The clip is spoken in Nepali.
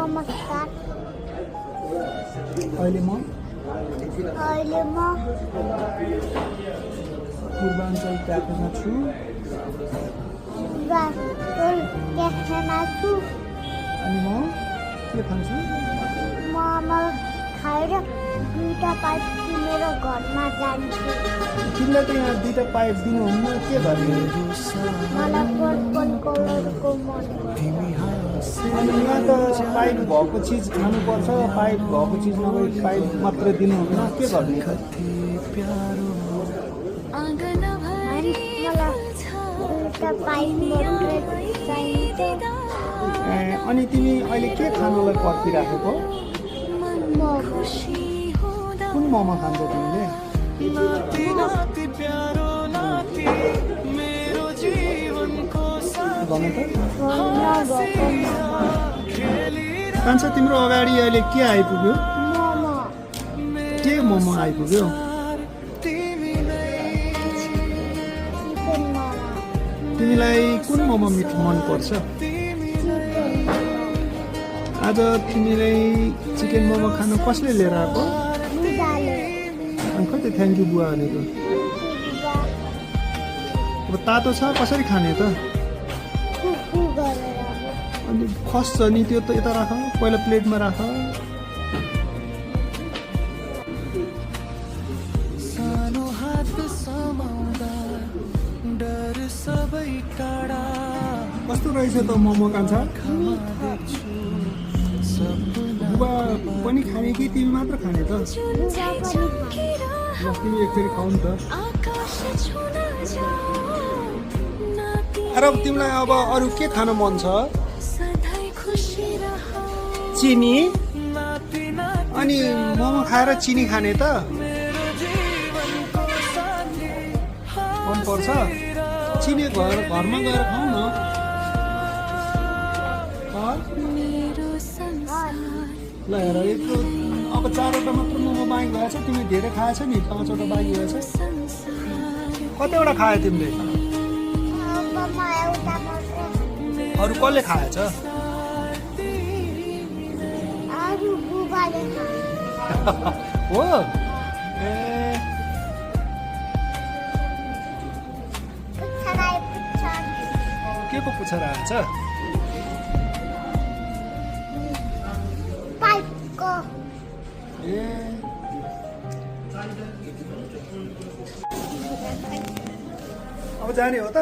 नमस्कार। अहिले म पूर्वाञ्चल क्याफेमा छु। अनि म के खान्छु? मोमो खाएर 2टा पाइप किनेर घरमा जान्छु। तिमीलाई त यहाँ 2टा पाइप दिनुहुन्न, के गर्ने? मलाई पर्पल कलरको मन पर्छ। अनि यहाँ त पाइप भएको चिज खानुपर्छ, पाइप भएको चिज नभए पाइप मात्र दिनुहुन्न, के गर्ने? मलाई 2टा पाइप मात्रै चाहिन्छ। अनि तिमी अहिले के खानलाई पर्खिराखेको? मोमो। कुन मोमो खान्छ तिमीले? भन त। कान्छा, तिम्रो अगाडि अहिले के आइपुग्यो? मोमो। के मोमो आइपुग्यो? चिकन मोमो। तिमीलाई कुन मोमो मन पर्छ? आज तिमीलाई चिकन मोमो खानु कसले लिएर आएको? बुबाले। अनि कति थ्याङ्क यू बुवा भनेको? अब तातो छ, कसरी खाने त? कुकु गरेर। अनि खस्छ नि, त्यो त यता राख, पहिला प्लेटमा राख। कस्तो रहेछ त मोमो कान्छा? बुबा पनि खाने कि तिमी मात्र खाने त? तिमी एकचोटि खाऊ नि त। अरे तिमीलाई अब अरू के खान मन छ? चिनी? अनि मोमो खाएर चिनी खाने त? मन पर्छ? चिनी घरमा गएर खाऊ न। ल हेर, यत्रो अब 4वटा मात्र मोमो बाँकी भएछ। तिमी धेरै खाएछ नि, 5वटा बाँकी भएछ। कतिवटा खायो तिमीले? अरू कसले खाएछ? हो? ए के को पुच्छर आएछ? पाइपको। ए अब जाने हो त?